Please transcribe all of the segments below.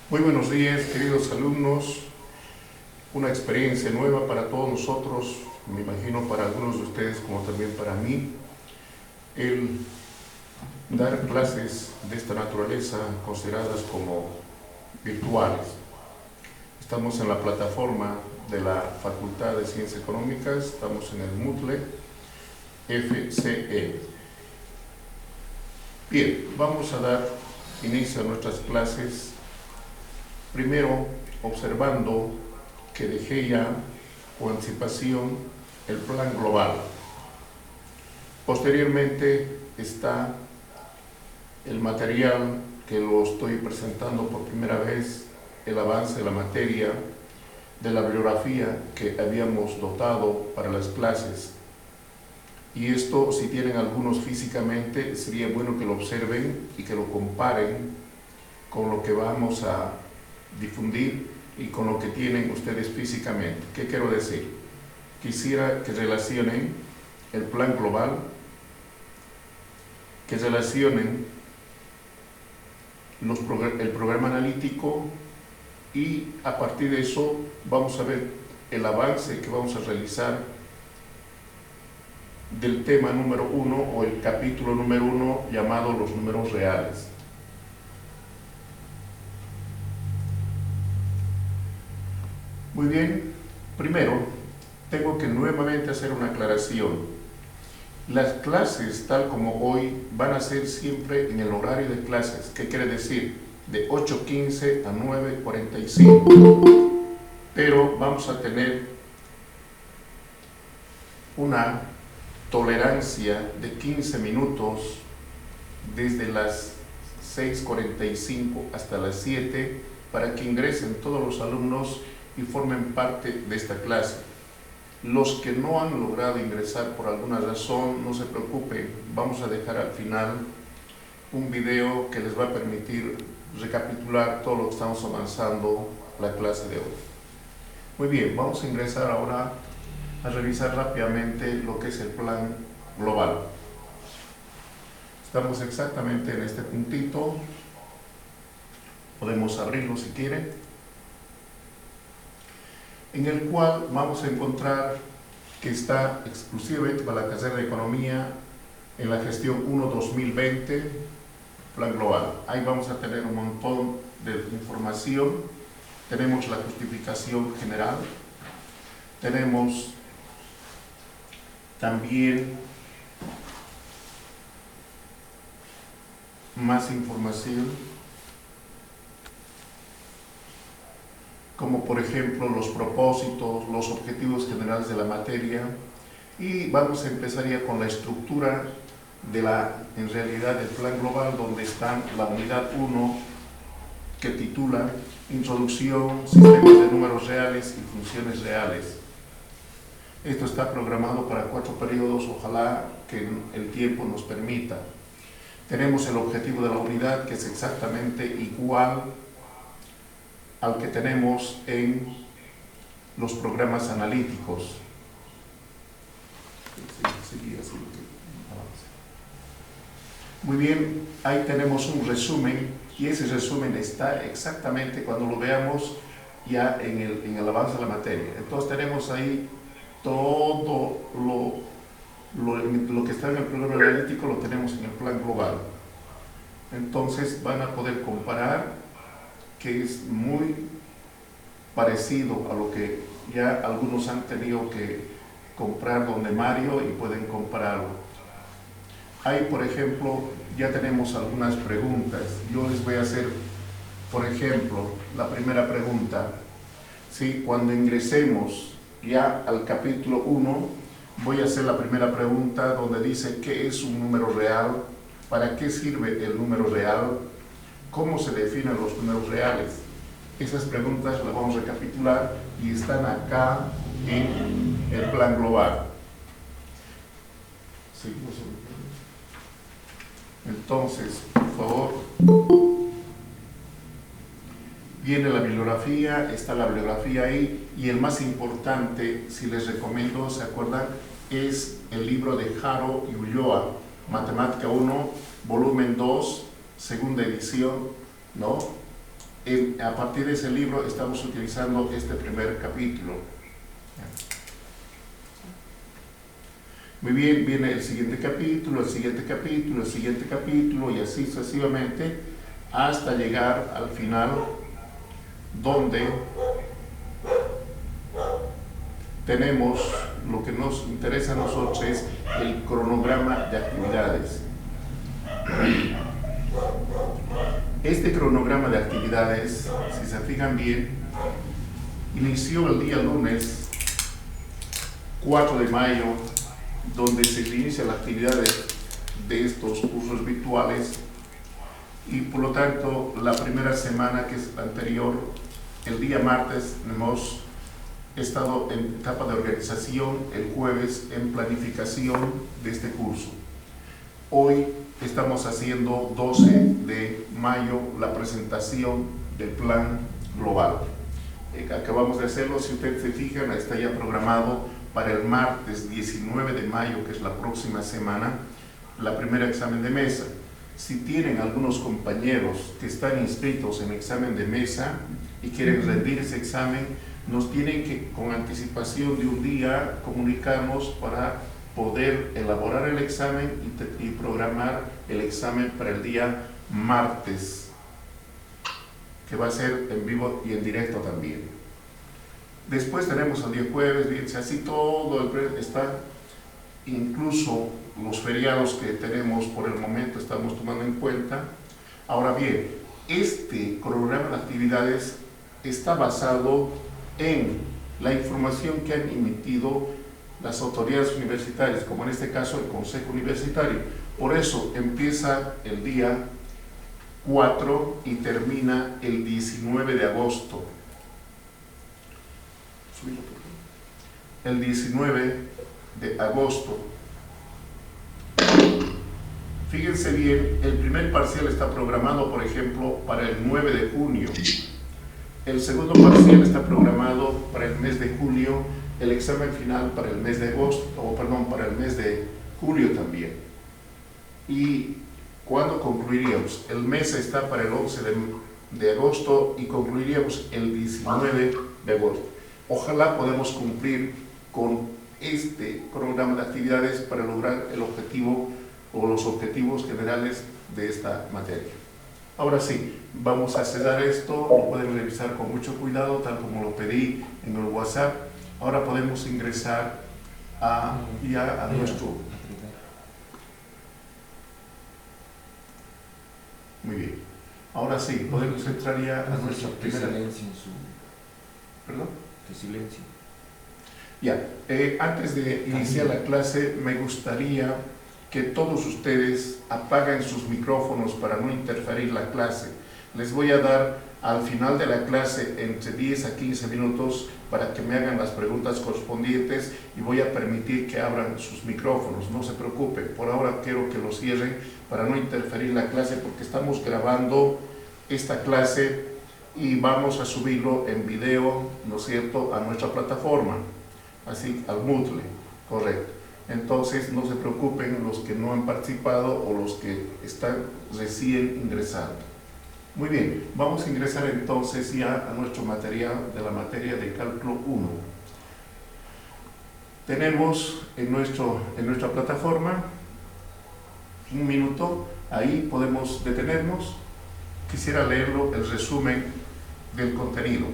Muy buenos días, queridos alumnos. Una experiencia nueva para todos nosotros, me imagino para algunos de ustedes como también para mí, el dar clases de esta naturaleza consideradas como virtuales. Estamos en la plataforma de la Facultad de Ciencias Económicas, estamos en el Moodle FCE. Bien, vamos a dar inicio a nuestras clases, primero observando que dejé ya por anticipación el plan global. Posteriormente está el material que lo estoy presentando por primera vez, el avance de la materia, de la bibliografía que habíamos dotado para las clases. Y esto, si tienen algunos físicamente, sería bueno que lo observen y que lo comparen con lo que vamos a difundir y con lo que tienen ustedes físicamente. ¿Qué quiero decir? Quisiera que relacionen el plan global, que relacionen el programa analítico, y a partir de eso vamos a ver el avance que vamos a realizar del tema número 1 o el capítulo número 1 llamado los números reales. Muy bien, primero tengo que nuevamente hacer una aclaración. Las clases tal como hoy van a ser siempre en el horario de clases. ¿Qué quiere decir? De 8:15 a 9:45. Pero vamos a tener una tolerancia de 15 minutos desde las 6:45 hasta las 7 para que ingresen todos los alumnos y formen parte de esta clase. Los que no han logrado ingresar por alguna razón, no se preocupen, vamos a dejar al final un video que les va a permitir recapitular todo lo que estamos avanzando la clase de hoy. Muy bien, vamos a ingresar ahora a revisar rápidamente lo que es el plan global. Estamos exactamente en este puntito, podemos abrirlo si quieren, en el cual vamos a encontrar que está exclusivamente para la carrera de Economía en la gestión 1-2020, plan global. Ahí vamos a tener un montón de información. Tenemos la justificación general, tenemos también más información, como por ejemplo los propósitos, los objetivos generales de la materia, y vamos a empezar ya con la estructura de en realidad del plan global, donde están la unidad 1 que titula Introducción, Sistemas de Números Reales y Funciones Reales. Esto está programado para 4 periodos, ojalá que el tiempo nos permita. Tenemos el objetivo de la unidad, que es exactamente igual al que tenemos en los programas analíticos. Muy bien, ahí tenemos un resumen, y ese resumen está exactamente cuando lo veamos ya en el avance de la materia. Entonces tenemos ahí todo lo que está en el programa analítico, lo tenemos en el plan global. Entonces van a poder comparar, que es muy parecido a lo que ya algunos han tenido que comprar donde Mario, y pueden compararlo. Ahí, por ejemplo, ya tenemos algunas preguntas. Yo les voy a hacer, por ejemplo, la primera pregunta. ¿Sí? Cuando ingresemos ya al capítulo 1, voy a hacer la primera pregunta donde dice ¿qué es un número real? ¿Para qué sirve el número real? ¿Cómo se definen los números reales? Esas preguntas las vamos a recapitular y están acá en el plan global. Seguimos. Entonces, por favor, viene la bibliografía, está la bibliografía ahí, y el más importante, si les recomiendo, ¿se acuerdan? Es el libro de Haro y Ulloa, Matemática 1, volumen 2, segunda edición, ¿no? a partir de ese libro estamos utilizando este primer capítulo. Muy bien, viene el siguiente capítulo, el siguiente capítulo, el siguiente capítulo y así sucesivamente hasta llegar al final donde tenemos lo que nos interesa a nosotros es el cronograma de actividades. Este cronograma de actividades, si se fijan bien, inició el día lunes 4 de mayo, donde se inicia la actividad de estos cursos virtuales y por lo tanto la primera semana, que es la anterior, el día martes hemos estado en etapa de organización, el jueves en planificación de este curso. Hoy estamos haciendo 12 de mayo la presentación del plan global. Acabamos de hacerlo, si ustedes se fijan, está ya programado para el martes 19 de mayo, que es la próxima semana, la primera examen de mesa. Si tienen algunos compañeros que están inscritos en examen de mesa y quieren rendir ese examen, nos tienen que, con anticipación de un día, comunicarnos para poder elaborar el examen y programar el examen para el día martes, que va a ser en vivo y en directo también. Después tenemos el día jueves, fíjense, así todo está, incluso los feriados que tenemos por el momento estamos tomando en cuenta. Ahora bien, este cronograma de actividades está basado en la información que han emitido las autoridades universitarias, como en este caso el Consejo Universitario. Por eso empieza el día 4 y termina el 19 de agosto. El 19 de agosto. Fíjense bien, el primer parcial está programado, por ejemplo, para el 9 de junio. El segundo parcial está programado para el mes de julio, el examen final para el mes de agosto, para el mes de julio también. ¿Y cuándo concluiríamos? El mes está para el 11 de agosto y concluiríamos el 19 de agosto. Ojalá podamos cumplir con este cronograma de actividades para lograr el objetivo o los objetivos generales de esta materia. Ahora sí, vamos a cerrar esto, lo pueden revisar con mucho cuidado, tal como lo pedí en el WhatsApp. Ahora podemos ingresar ya a nuestro... Muy bien. Ahora sí, podemos entrar ya a nuestra primera... ¿Perdón? De silencio. Ya, antes de iniciar la clase, me gustaría que todos ustedes apaguen sus micrófonos para no interferir la clase. Les voy a dar al final de la clase entre 10 a 15 minutos para que me hagan las preguntas correspondientes y voy a permitir que abran sus micrófonos. No se preocupen, por ahora quiero que los cierren para no interferir la clase, porque estamos grabando esta clase y vamos a subirlo en video, ¿no es cierto?, a nuestra plataforma, así al Moodle, correcto. Entonces no se preocupen los que no han participado o los que están recién ingresando. Muy bien, vamos a ingresar entonces ya a nuestro material de la materia de cálculo 1. Tenemos en nuestra plataforma un minuto, ahí podemos detenernos. Quisiera leerlo, el resumen del contenido.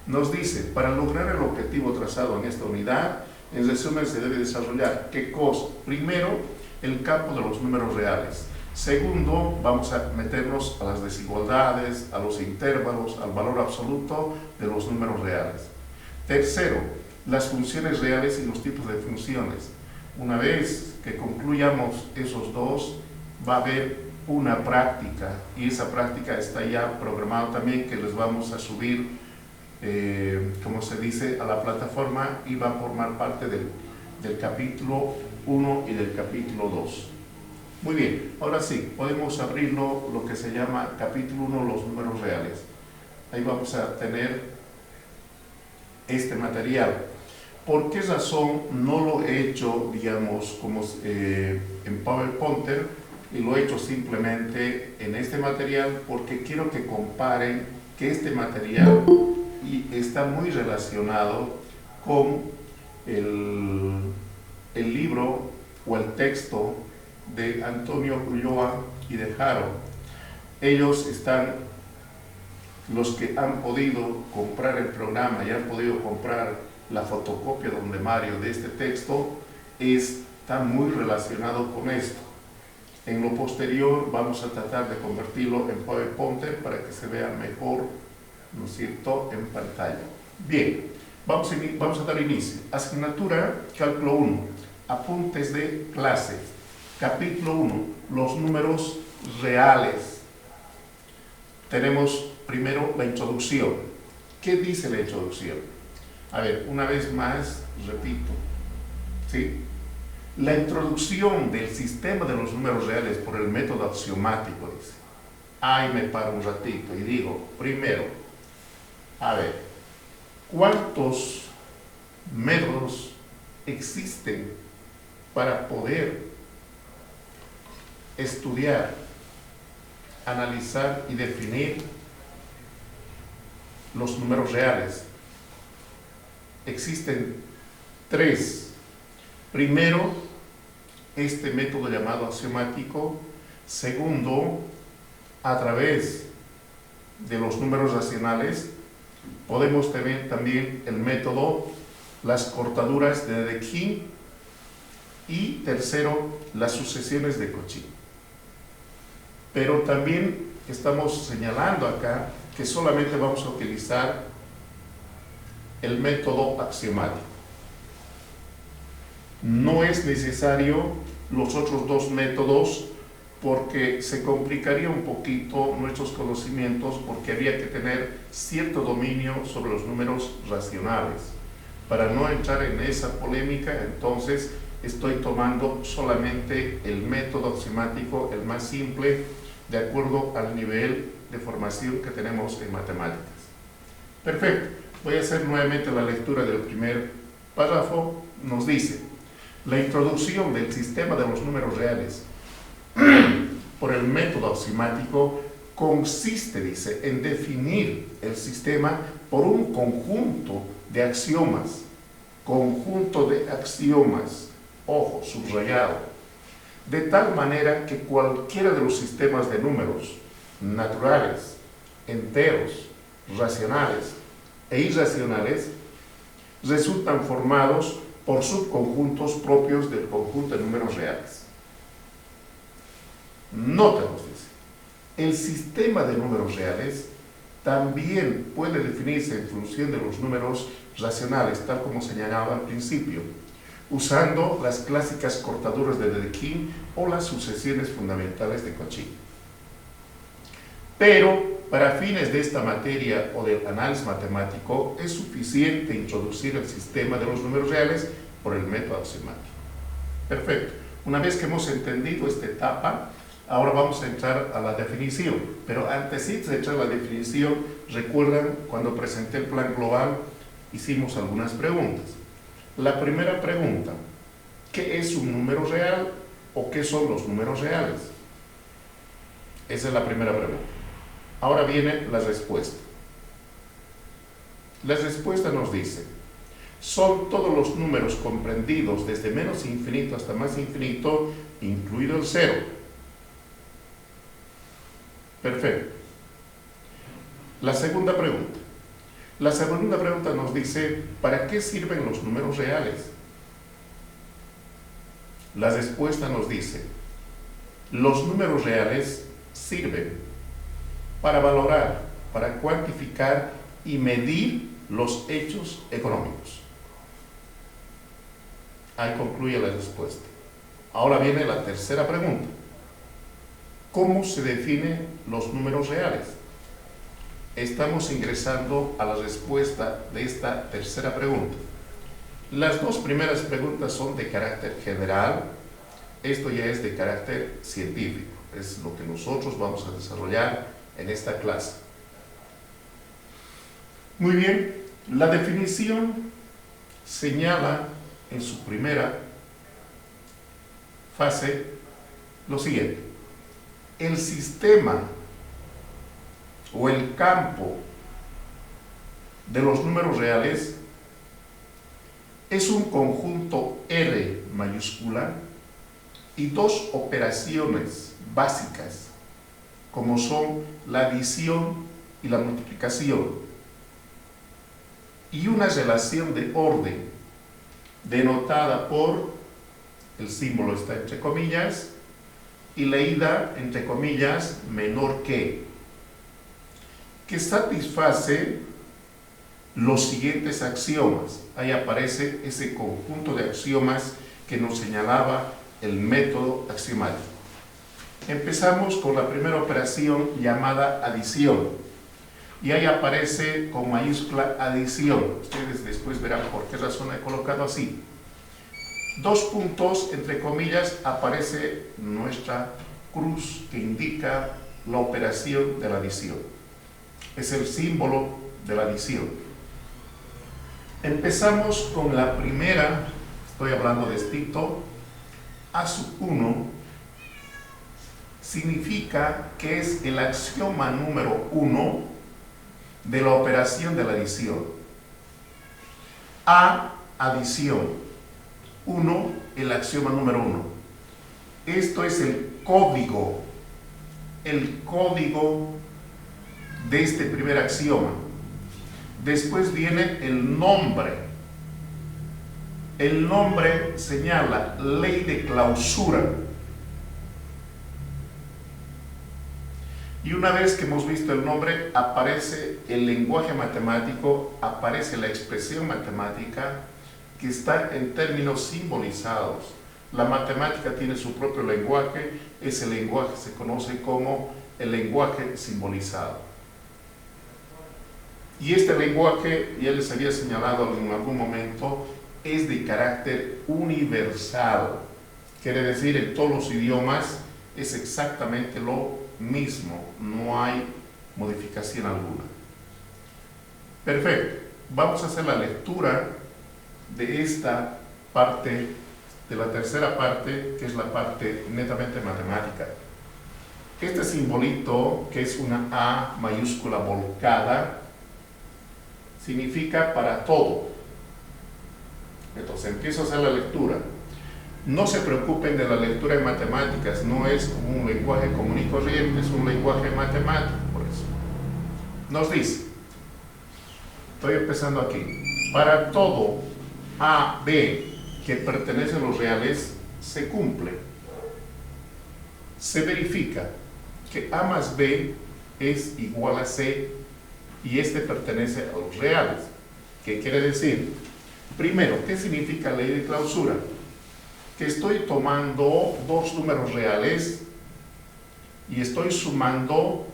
Nos dice, para lograr el objetivo trazado en esta unidad, en resumen se debe desarrollar ¿qué cosa? Primero, el campo de los números reales. Segundo, vamos a meternos a las desigualdades, a los intervalos, al valor absoluto de los números reales. Tercero, las funciones reales y los tipos de funciones. Una vez que concluyamos esos dos, va a haber una práctica, y esa práctica está ya programada también, que les vamos a subir, como se dice, a la plataforma, y va a formar parte del capítulo 1 y del capítulo 2. Muy bien, ahora sí, podemos abrirlo, lo que se llama capítulo 1, los números reales. Ahí vamos a tener este material. ¿Por qué razón no lo he hecho, digamos, como en PowerPoint, y lo he hecho simplemente en este material? Porque quiero que comparen que este material está muy relacionado con el libro o el texto de Antonio Ulloa y de Haro. Ellos están, los que han podido comprar el programa y han podido comprar la fotocopia donde Mario de este texto, está muy relacionado con esto. En lo posterior vamos a tratar de convertirlo en PowerPoint para que se vea mejor, ¿no es cierto?, en pantalla. Bien, vamos a dar inicio. Asignatura Cálculo 1, apuntes de clase. Capítulo 1, los números reales. Tenemos primero la introducción. ¿Qué dice la introducción? A ver, una vez más, repito, ¿sí? La introducción del sistema de los números reales por el método axiomático, dice. Ahí me paro un ratito y digo, primero, a ver, ¿cuántos métodos existen para poder estudiar, analizar y definir los números reales? Existen 3. Primero, este método llamado axiomático. Segundo, a través de los números racionales podemos tener también el método, las cortaduras de Dedekind. Y tercero, las sucesiones de Cauchy. Pero también estamos señalando acá que solamente vamos a utilizar el método axiomático. No es necesario los otros 2 métodos porque se complicaría un poquito nuestros conocimientos, porque habría que tener cierto dominio sobre los números racionales. Para no entrar en esa polémica, entonces estoy tomando solamente el método axiomático, el más simple, de acuerdo al nivel de formación que tenemos en matemáticas. Perfecto. Voy a hacer nuevamente la lectura del primer párrafo. Nos dice: la introducción del sistema de los números reales por el método axiomático consiste, dice, en definir el sistema por un conjunto de axiomas. Conjunto de axiomas, ojo, subrayado, de tal manera que cualquiera de los sistemas de números naturales, enteros, racionales e irracionales resultan formados por subconjuntos propios del conjunto de números reales. Nota, nos dice, el sistema de números reales también puede definirse en función de los números racionales, tal como señalaba al principio, usando las clásicas cortaduras de Dedekind o las sucesiones fundamentales de Cauchy. Pero para fines de esta materia o del análisis matemático es suficiente introducir el sistema de los números reales por el método axiomático. Perfecto. Una vez que hemos entendido esta etapa, ahora vamos a entrar a la definición. Pero antes de entrar a la definición, recuerdan cuando presenté el plan global, hicimos algunas preguntas. La primera pregunta: ¿qué es un número real o qué son los números reales? Esa es la primera pregunta. Ahora viene la respuesta. La respuesta nos dice: son todos los números comprendidos desde menos infinito hasta más infinito, incluido el 0. Perfecto. La segunda pregunta. La segunda pregunta nos dice: ¿para qué sirven los números reales? La respuesta nos dice: los números reales sirven para valorar, para cuantificar y medir los hechos económicos. Ahí concluye la respuesta. Ahora viene la tercera pregunta: ¿cómo se definen los números reales? Estamos ingresando a la respuesta de esta tercera pregunta. Las 2 primeras preguntas son de carácter general. Esto ya es de carácter científico. Es lo que nosotros vamos a desarrollar en esta clase. Muy bien. La definición señala en su primera fase lo siguiente: el sistema o el campo de los números reales es un conjunto R mayúscula y dos operaciones básicas, como son la adición y la multiplicación, y una relación de orden denotada por el símbolo está entre comillas y leída entre comillas menor que satisface los siguientes axiomas. Ahí aparece ese conjunto de axiomas que nos señalaba el método axiomático. Empezamos con la primera operación llamada adición, y ahí aparece con mayúscula adición. Ustedes después verán por qué razón he colocado así. Dos puntos entre comillas, aparece nuestra cruz que indica la operación de la adición. Es el símbolo de la adición. Empezamos con la primera, estoy hablando de estricto, A1 significa que es el axioma número 1 de la operación de la adición. A, adición. 1, el axioma número 1. Esto es el código de este primer axioma. Después viene el nombre. El nombre señala ley de clausura. Y una vez que hemos visto el nombre, aparece el lenguaje matemático, aparece la expresión matemática que está en términos simbolizados. La matemática tiene su propio lenguaje, ese lenguaje se conoce como el lenguaje simbolizado. Y este lenguaje, ya les había señalado en algún momento, es de carácter universal. Quiere decir, en todos los idiomas es exactamente lo mismo, no hay modificación alguna. Perfecto, vamos a hacer la lectura de esta parte, de la tercera parte, que es la parte netamente matemática. Este simbolito, que es una A mayúscula volcada, significa para todo. Entonces empiezo a hacer la lectura. No se preocupen de la lectura de matemáticas, no es un lenguaje común y corriente, es un lenguaje matemático, por eso. Nos dice, estoy empezando aquí, para todo A, B que pertenece a los reales, se cumple. Se verifica que A más B es igual a C y este pertenece a los reales. ¿Qué quiere decir? Primero, ¿qué significa ley de clausura? Que estoy tomando dos números reales y estoy sumando,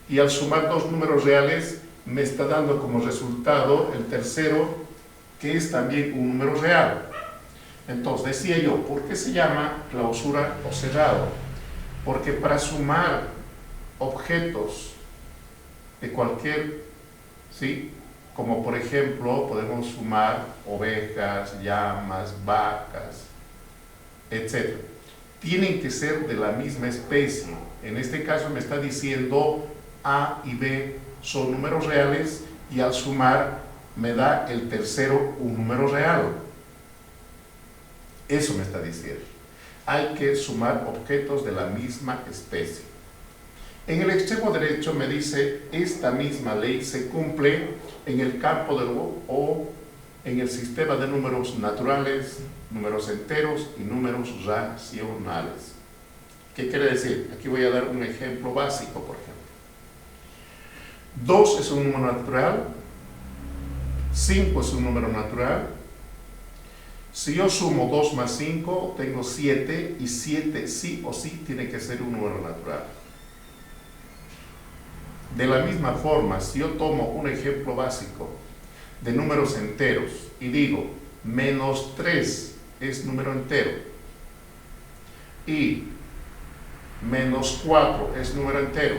y al sumar dos números reales me está dando como resultado el tercero, que es también un número real. Entonces decía yo, ¿por qué se llama clausura o cerrado? Porque para sumar objetos de cualquier, ¿sí?, como por ejemplo podemos sumar ovejas, llamas, vacas, etc. Tienen que ser de la misma especie. En este caso me está diciendo A y B son números reales y al sumar me da el tercero un número real. Eso me está diciendo. Hay que sumar objetos de la misma especie. En el extremo derecho me dice, esta misma ley se cumple en el campo o en el sistema de números naturales, números enteros y números racionales. ¿Qué quiere decir? Aquí voy a dar un ejemplo básico, por ejemplo. 2 es un número natural, 5 es un número natural. Si yo sumo 2 más 5, tengo 7, y 7 sí o sí tiene que ser un número natural. De la misma forma, si yo tomo un ejemplo básico de números enteros y digo menos 3 es número entero y menos 4 es número entero,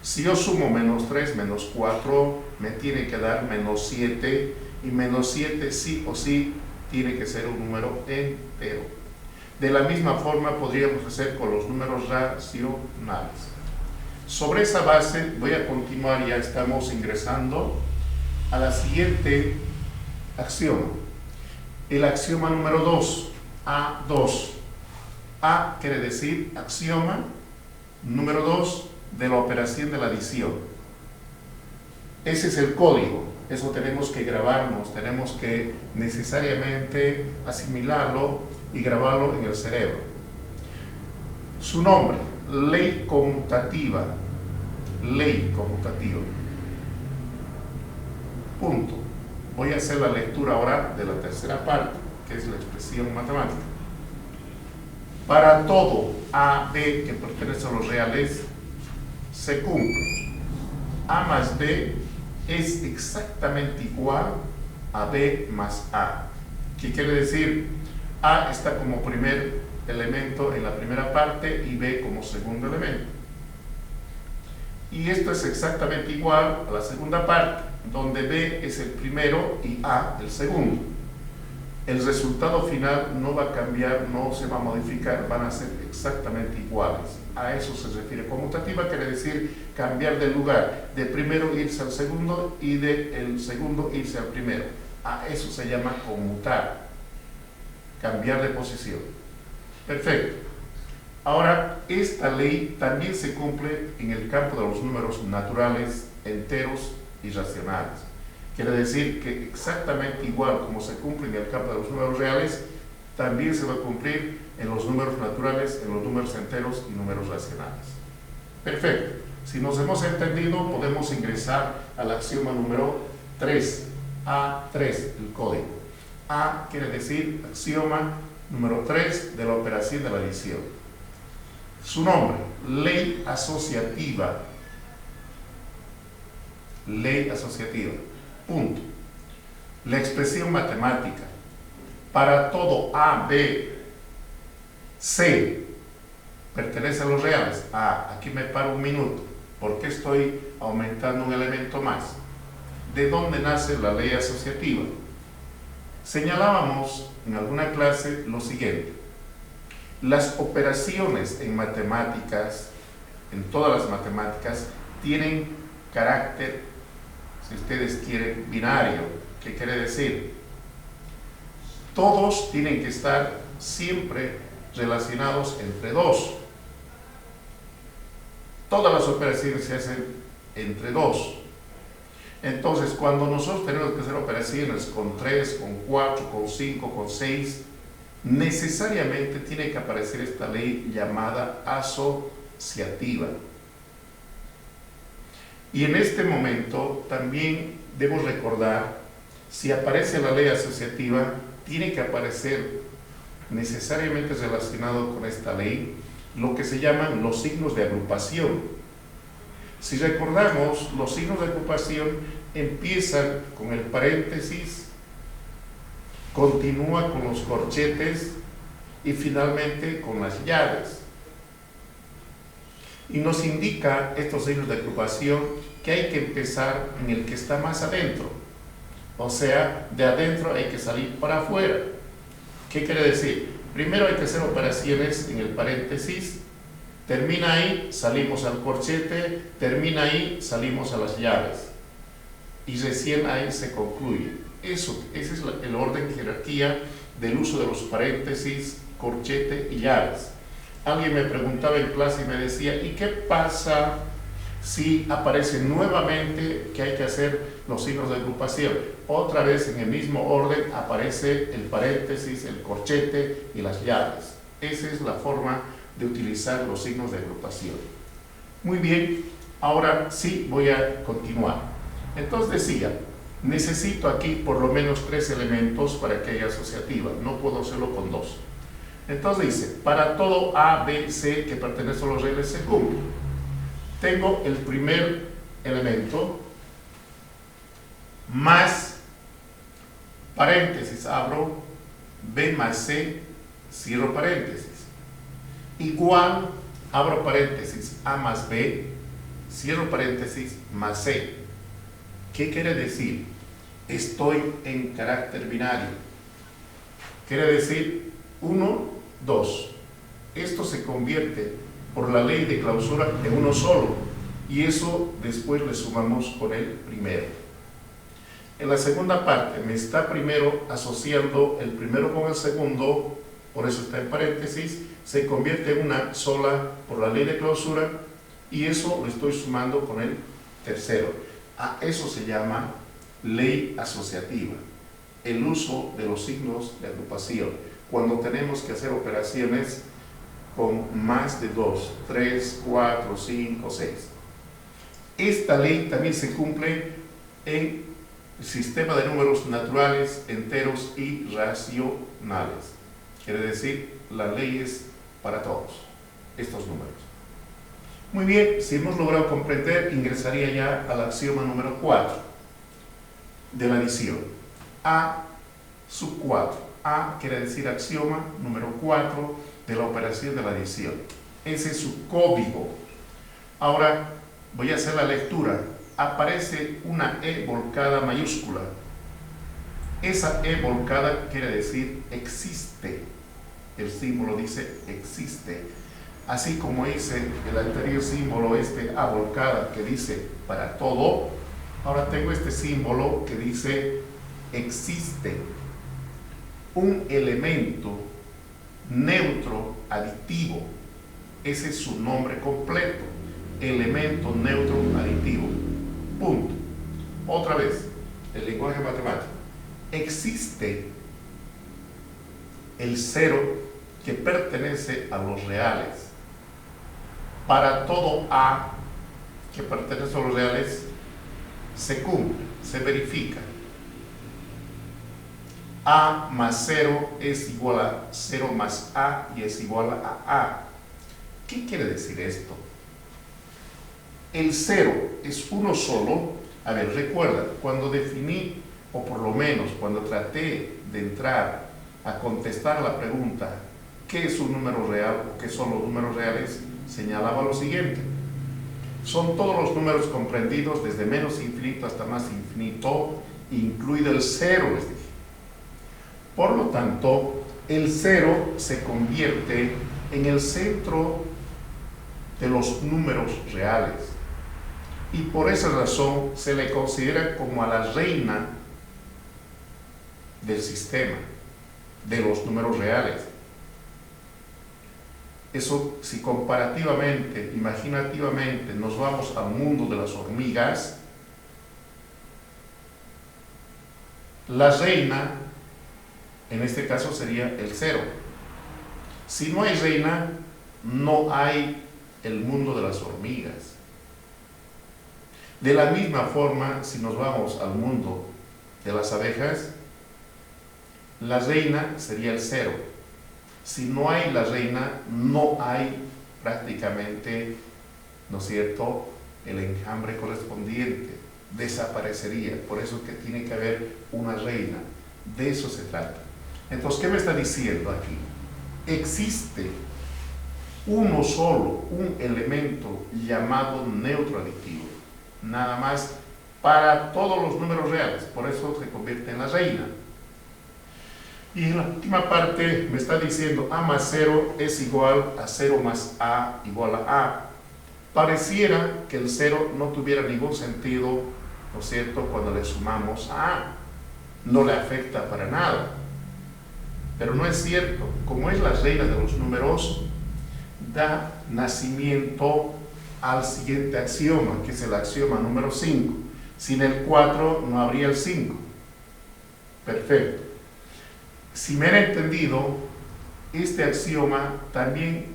si yo sumo menos 3 menos 4 me tiene que dar menos 7, y menos 7 sí o sí tiene que ser un número entero. De la misma forma podríamos hacer con los números racionales. Sobre esa base voy a continuar, ya estamos ingresando a la siguiente axioma. El axioma número 2, A2. A quiere decir axioma número 2 de la operación de la adición. Ese es el código, eso tenemos que grabarnos, tenemos que necesariamente asimilarlo y grabarlo en el cerebro. Su nombre, ley conmutativa. Ley conmutativa. Punto. Voy a hacer la lectura ahora de la tercera parte, que es la expresión matemática. Para todo A, B que pertenece a los reales, se cumple. A más B es exactamente igual a B más A. ¿Qué quiere decir? A está como primer elemento en la primera parte y B como segundo elemento. Y esto es exactamente igual a la segunda parte, donde B es el primero y A el segundo. El resultado final no va a cambiar, no se va a modificar, van a ser exactamente iguales. A eso se refiere. Conmutativa quiere decir cambiar de lugar, de primero irse al segundo y del segundo irse al primero. A eso se llama conmutar, cambiar de posición. Perfecto. Ahora, esta ley también se cumple en el campo de los números naturales, enteros y racionales. Quiere decir que exactamente igual como se cumple en el campo de los números reales, también se va a cumplir en los números naturales, en los números enteros y números racionales. Perfecto. Si nos hemos entendido, podemos ingresar al axioma número 3. A3, el código. A quiere decir axioma número 3 de la operación de la adición. Su nombre, ley asociativa. Ley asociativa. Punto. La expresión matemática. Para todo A, B, C pertenece a los reales. Aquí me paro un minuto. ¿Por qué estoy aumentando un elemento más? ¿De dónde nace la ley asociativa? Señalábamos en alguna clase lo siguiente. Las operaciones en matemáticas, en todas las matemáticas, tienen carácter, si ustedes quieren, binario. ¿Qué quiere decir? Todos tienen que estar siempre relacionados entre dos. Todas las operaciones se hacen entre dos. Entonces, cuando nosotros tenemos que hacer operaciones con 3, con 4, con 5, con 6, necesariamente tiene que aparecer esta ley llamada asociativa. Y en este momento también debo recordar, si aparece la ley asociativa, tiene que aparecer necesariamente relacionado con esta ley lo que se llaman los signos de agrupación. Si recordamos, los signos de agrupación empiezan con el paréntesis, continúa con los corchetes y finalmente con las llaves. Y nos indica estos signos de agrupación que hay que empezar en el que está más adentro. O sea, de adentro hay que salir para afuera. ¿Qué quiere decir? Primero hay que hacer operaciones en el paréntesis, termina ahí, salimos al corchete, termina ahí, salimos a las llaves. Y recién ahí se concluye. Ese es el orden, jerarquía del uso de los paréntesis, corchete y llaves. Alguien me preguntaba en clase y me decía, ¿y qué pasa si aparece nuevamente que hay que hacer los signos de agrupación? Otra vez en el mismo orden aparece el paréntesis, el corchete y las llaves. Esa es la forma de utilizar los signos de agrupación. Muy bien, ahora sí voy a continuar. Entonces decía, necesito aquí por lo menos 3 elementos para que haya asociativa, no puedo hacerlo con 2. Entonces dice, para todo A, B, C que pertenece a los reales se cumple. Tengo el primer elemento más paréntesis, abro, B más C, cierro paréntesis, igual, abro paréntesis, A más B, cierro paréntesis, más C. ¿Qué quiere decir? Estoy en carácter binario. Quiere decir 1, 2. Esto se convierte por la ley de clausura en uno solo. y eso después le sumamos con el primero. En la segunda parte me está primero asociando el primero con el segundo, por eso está en paréntesis, se convierte en una sola por la ley de clausura y eso lo estoy sumando con el tercero. A eso se llama ley asociativa, el uso de los signos de agrupación, cuando tenemos que hacer operaciones con más de 2, 3, 4, 5, 6. Esta ley también se cumple en el sistema de números naturales, enteros y racionales. Quiere decir, la ley es para todos estos números. Muy bien, si hemos logrado comprender, ingresaría ya al axioma número 4 de la adición. A sub 4. A quiere decir axioma número 4 de la operación de la adición. Ese es su código. Ahora voy a hacer la lectura. Aparece una E volcada mayúscula. Esa E volcada quiere decir existe. El símbolo dice existe. Así como hice el anterior símbolo, este A volcada que dice para todo, ahora tengo este símbolo que dice existe. Un elemento neutro aditivo. Ese es su nombre completo. Elemento neutro aditivo. Punto. Otra vez, el lenguaje matemático. Existe el cero que pertenece a los reales. Para todo A que pertenece a los reales, se cumple, se verifica. A más 0 es igual a 0 más A y es igual a A. ¿Qué quiere decir esto? El 0 es uno solo. A ver, recuerda, cuando definí, o por lo menos cuando traté de entrar a contestar la pregunta ¿qué es un número real o qué son los números reales? Señalaba lo siguiente. Son todos los números comprendidos desde menos infinito hasta más infinito, incluido el 0, les dije. Por lo tanto, el 0 se convierte en el centro de los números reales. Y por esa razón se le considera como a la reina del sistema, de los números reales. Eso, si comparativamente, imaginativamente, nos vamos al mundo de las hormigas, la reina, en este caso sería el 0. Si no hay reina, no hay el mundo de las hormigas. De la misma forma, si nos vamos al mundo de las abejas, la reina sería el 0. Si no hay la reina, no hay prácticamente, ¿no es cierto?, el enjambre correspondiente. Desaparecería. Por eso que tiene que haber una reina. De eso se trata. Entonces, ¿qué me está diciendo aquí? Existe uno solo, un elemento llamado neutro aditivo. Nada más para todos los números reales. Por eso se convierte en la reina. Y en la última parte me está diciendo A más 0 es igual a 0 más A igual a A. Pareciera que el 0 no tuviera ningún sentido, ¿no es cierto?, cuando le sumamos a A. No le afecta para nada. Pero no es cierto. Como es la reina de los números, da nacimiento al siguiente axioma, que es el axioma número 5. Sin el 4 no habría el 5. Perfecto. Si me han entendido, este axioma también,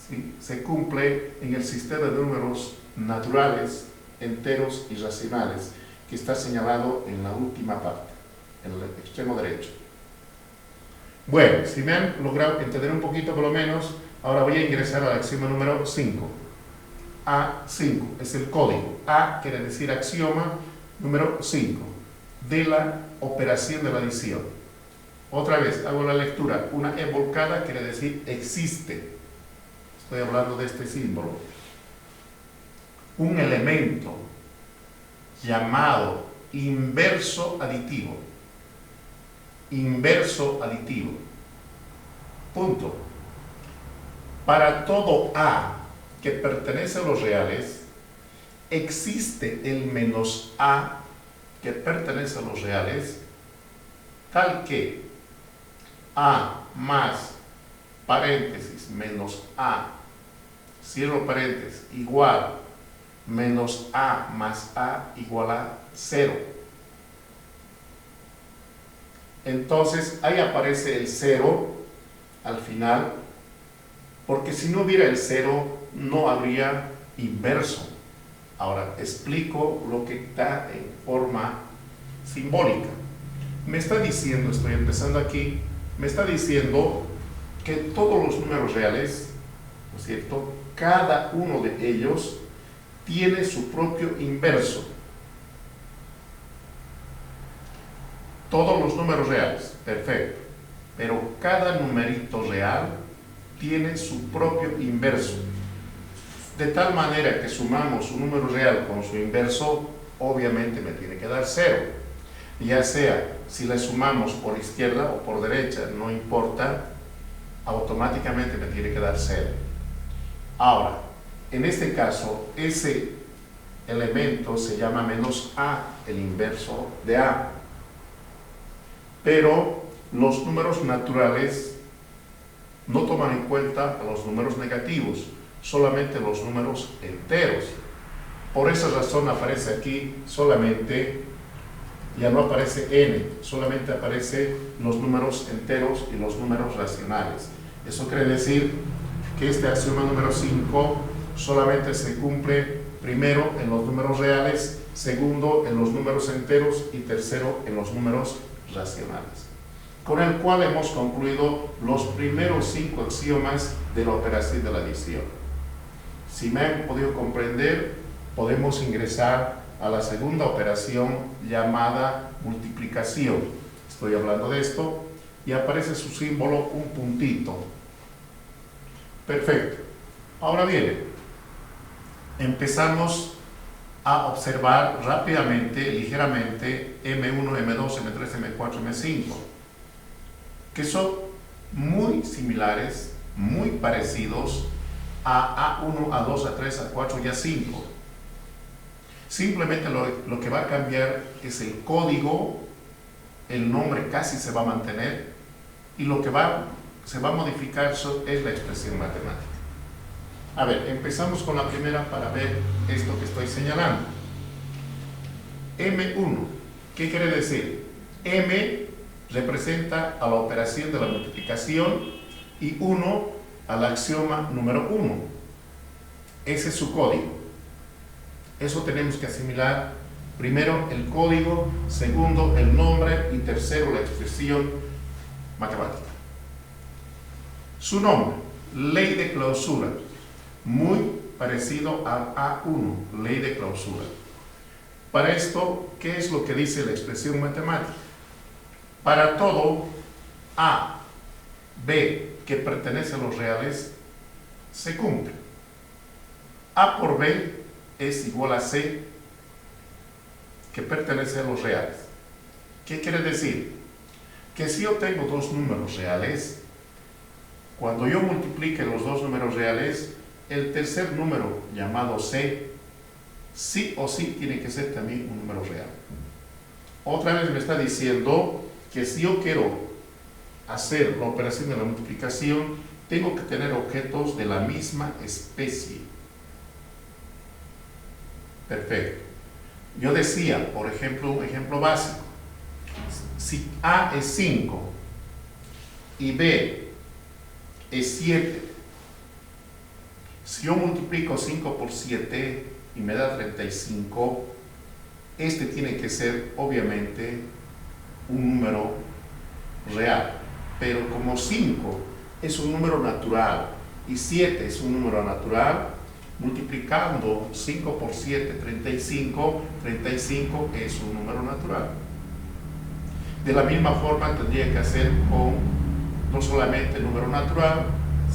¿sí?, se cumple en el sistema de números naturales, enteros y racionales, que está señalado en la última parte, en el extremo derecho. Bueno, si me han logrado entender un poquito por lo menos, ahora voy a ingresar al axioma número 5. A5 es el código. A quiere decir axioma número 5 de la operación de la adición. Otra vez, hago la lectura. Una E volcada quiere decir existe. Estoy hablando de este símbolo. Un elemento llamado inverso aditivo. Inverso aditivo. Punto. Para todo A que pertenece a los reales, existe el menos a que pertenece a los reales, tal que a más paréntesis menos a, cierro paréntesis, igual menos a más a igual a 0. Entonces ahí aparece el 0 al final, porque si no hubiera el 0 no habría inverso. Ahora explico lo que está en forma simbólica. Me está diciendo, estoy empezando aquí, me está diciendo que todos los números reales, ¿no es cierto?, cada uno de ellos tiene su propio inverso. Todos los números reales, perfecto, pero cada numerito real tiene su propio inverso. De tal manera que sumamos un número real con su inverso, obviamente me tiene que dar 0. Ya sea si le sumamos por izquierda o por derecha, no importa, automáticamente me tiene que dar 0. Ahora, en este caso, ese elemento se llama menos a, el inverso de a. Pero los números naturales no toman en cuenta a los números negativos, solamente los números enteros. Por esa razón aparece aquí solamente, ya no aparece n, solamente aparecen los números enteros y los números racionales. Eso quiere decir que este axioma número 5 solamente se cumple primero en los números reales, segundo en los números enteros y tercero en los números racionales. Con el cual hemos concluido los primeros 5 axiomas de la operación de la adición. Si me han podido comprender, podemos ingresar a la segunda operación llamada multiplicación. Estoy hablando de esto y aparece su símbolo, un puntito. Perfecto. Ahora bien, empezamos a observar rápidamente, ligeramente, M1, M2, M3, M4, M5, que son muy similares, muy parecidos a A1, A2, A3, A4 y A5. Simplemente lo que va a cambiar es el código, el nombre casi se va a mantener y lo que se va a modificar es la expresión matemática. A ver, empezamos con la primera para ver esto que estoy señalando. M1, ¿qué quiere decir? M representa a la operación de la multiplicación y 1 al axioma número 1. Ese es su código. Eso tenemos que asimilar. Primero el código, segundo el nombre y tercero la expresión matemática. Su nombre, ley de clausura, muy parecido al A1, ley de clausura. Para esto, ¿qué es lo que dice la expresión matemática? Para todo A, B que pertenece a los reales, se cumple. A por B es igual a C que pertenece a los reales. ¿Qué quiere decir? Que si yo tengo dos números reales, cuando yo multiplique los dos números reales, el tercer número llamado C, sí o sí tiene que ser también un número real. Otra vez me está diciendo que si yo quiero hacer la operación de la multiplicación, tengo que tener objetos de la misma especie. Perfecto. Yo decía, por ejemplo, un ejemplo básico. Si A es 5 y B es 7, si yo multiplico 5 por 7 y me da 35, este tiene que ser obviamente un número real. Pero como 5 es un número natural y 7 es un número natural, multiplicando 5 por 7, 35, 35 es un número natural. De la misma forma tendría que hacer con no solamente el número natural,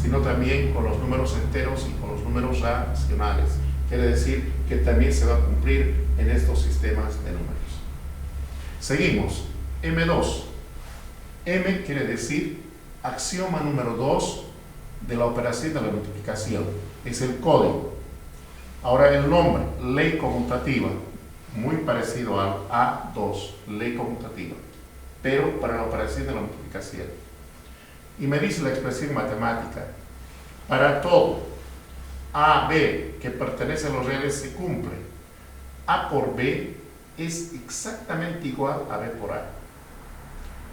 sino también con los números enteros y con los números racionales. Quiere decir que también se va a cumplir en estos sistemas de números. Seguimos. M2. M quiere decir axioma número 2 de la operación de la multiplicación. Es el código. Ahora el nombre, ley conmutativa, muy parecido al A2, ley conmutativa, pero para la operación de la multiplicación. Y me dice la expresión matemática, para todo A, B que pertenece a los reales se cumple. A por B es exactamente igual a B por A.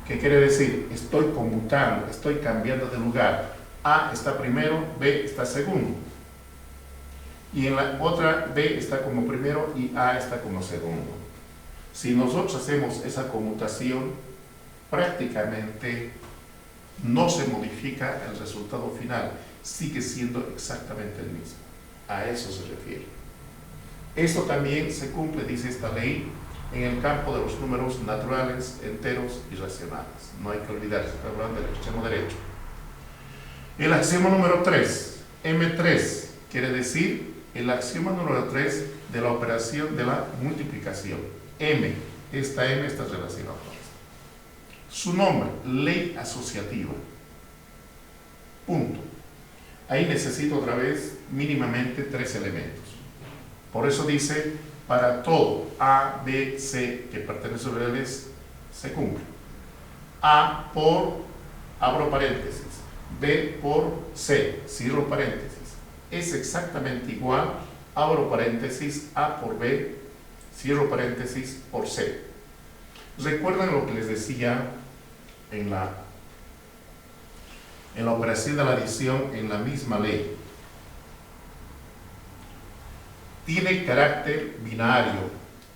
¿Qué quiere decir? Estoy conmutando, estoy cambiando de lugar. A está primero, B está segundo. Y en la otra B está como primero y A está como segundo. Si nosotros hacemos esa conmutación, prácticamente no se modifica el resultado final, sigue siendo exactamente el mismo. A eso se refiere. Esto también se cumple, dice esta ley, en el campo de los números naturales, enteros y racionales. No hay que olvidarse, está hablando del extremo derecho. El axioma número 3, M3, quiere decir el axioma número 3 de la operación de la multiplicación. M, esta M está relacionada con esto. Su nombre, ley asociativa. Punto. Ahí necesito otra vez mínimamente 3 elementos. Por eso dice, para todo A, B, C que pertenece a los reales, se cumple. A por, abro paréntesis, B por C, cierro paréntesis. Es exactamente igual, abro paréntesis, A por B, cierro paréntesis, por C. ¿Recuerdan lo que les decía en la operación de la adición en la misma ley? Tiene carácter binario.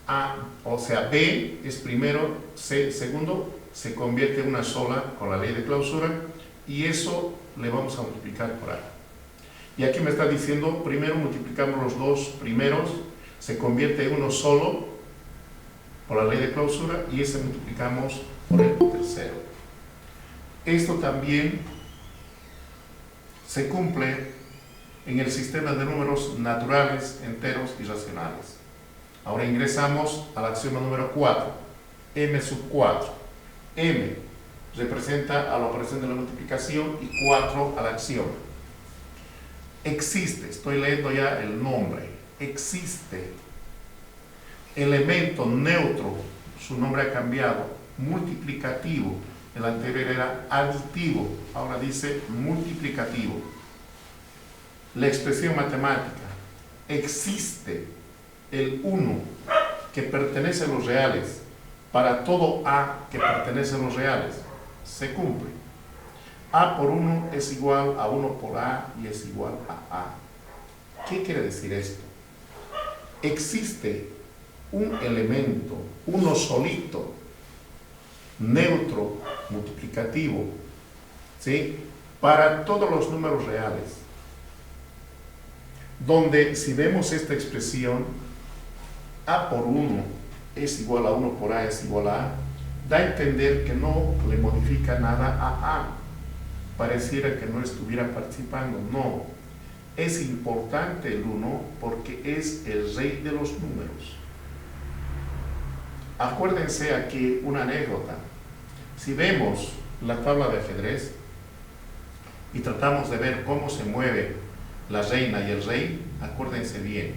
A, o sea, B es primero, C segundo, se convierte en una sola con la ley de clausura y eso le vamos a multiplicar por A. Y aquí me está diciendo, primero multiplicamos los dos primeros, se convierte en uno solo por la ley de clausura y ese multiplicamos por el tercero. Esto también se cumple en el sistema de números naturales, enteros y racionales. Ahora ingresamos al axioma número 4, M sub 4. M representa a la operación de la multiplicación y 4 al axioma. Existe, estoy leyendo ya el nombre, existe elemento neutro, su nombre ha cambiado, multiplicativo, el anterior era aditivo, ahora dice multiplicativo. La expresión matemática, existe el 1 que pertenece a los reales, para todo A que pertenece a los reales, se cumple. A por 1 es igual a 1 por A y es igual a A. ¿Qué quiere decir esto? Existe un elemento, uno solito, neutro, multiplicativo, ¿sí? Para todos los números reales, donde si vemos esta expresión, A por 1 es igual a 1 por A es igual a A, da a entender que no le modifica nada a A. Pareciera que no estuviera participando. No, es importante el 1 porque es el rey de los números. Acuérdense aquí una anécdota. Si vemos la tabla de ajedrez y tratamos de ver cómo se mueve la reina y el rey, acuérdense bien,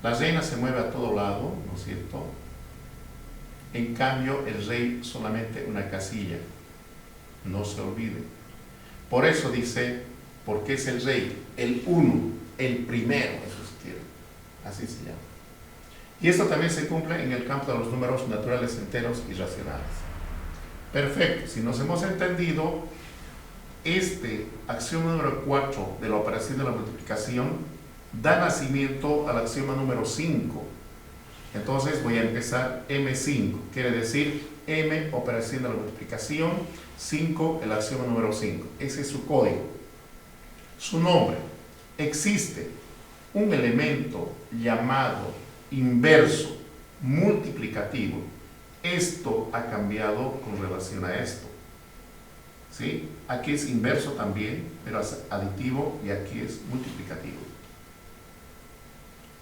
la reina se mueve a todo lado, ¿no es cierto? En cambio, el rey solamente una casilla, no se olvide. Por eso dice, porque es el rey, el 1, el primero, eso si quieren, así se llama. Y esto también se cumple en el campo de los números naturales, enteros y racionales. Perfecto, si nos hemos entendido, este axioma número 4 de la operación de la multiplicación da nacimiento al axioma número 5. Entonces voy a empezar M5, quiere decir M, operación de la multiplicación, 5, el axioma número 5. Ese es su código. Su nombre, existe un elemento llamado inverso multiplicativo. Esto ha cambiado con relación a esto. ¿Sí? Aquí es inverso también, pero es aditivo y aquí es multiplicativo.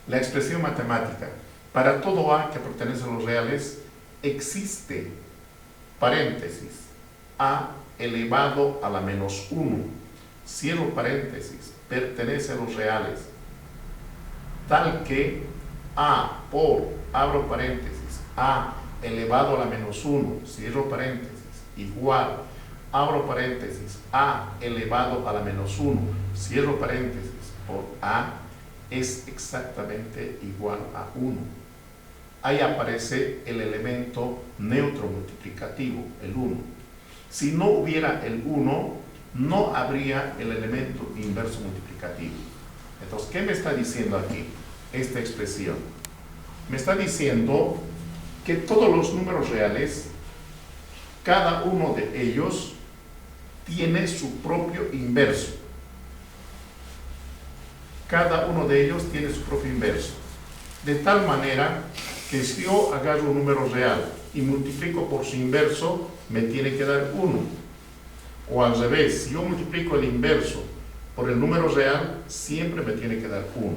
La expresión matemática, para todo A que pertenece a los reales, existe, paréntesis, A elevado a la menos 1, cierro paréntesis, pertenece a los reales. tal que a por, abro paréntesis, a elevado a la menos 1, cierro paréntesis, igual, abro paréntesis, a elevado a la menos 1, cierro paréntesis, por a es exactamente igual a 1. Ahí aparece el elemento neutro multiplicativo, el 1. Si no hubiera el 1, no habría el elemento inverso multiplicativo. Entonces, ¿qué me está diciendo aquí esta expresión? Me está diciendo que todos los números reales, cada uno de ellos tiene su propio inverso. Cada uno de ellos tiene su propio inverso. De tal manera que si yo agarro un número real y multiplico por su inverso, me tiene que dar 1. O al revés, si yo multiplico el inverso por el número real, siempre me tiene que dar 1.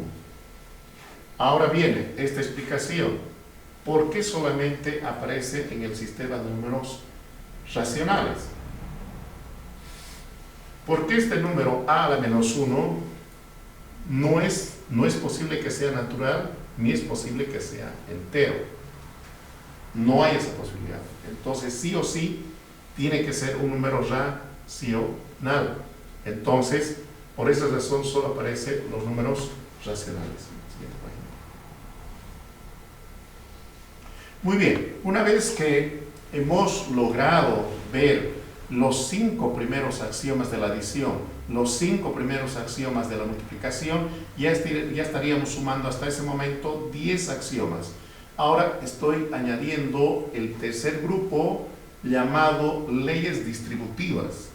Ahora viene esta explicación. ¿Por qué solamente aparece en el sistema de números racionales? Porque este número a la menos 1 no es posible que sea natural, ni es posible que sea entero. No hay esa posibilidad. Entonces, sí o sí, tiene que ser un número racional. Entonces, por esa razón solo aparecen los números racionales. Siguiente página. Muy bien, una vez que hemos logrado ver los 5 primeros axiomas de la adición, los 5 primeros axiomas de la multiplicación, ya estaríamos sumando hasta ese momento 10 axiomas. Ahora estoy añadiendo el tercer grupo llamado leyes distributivas.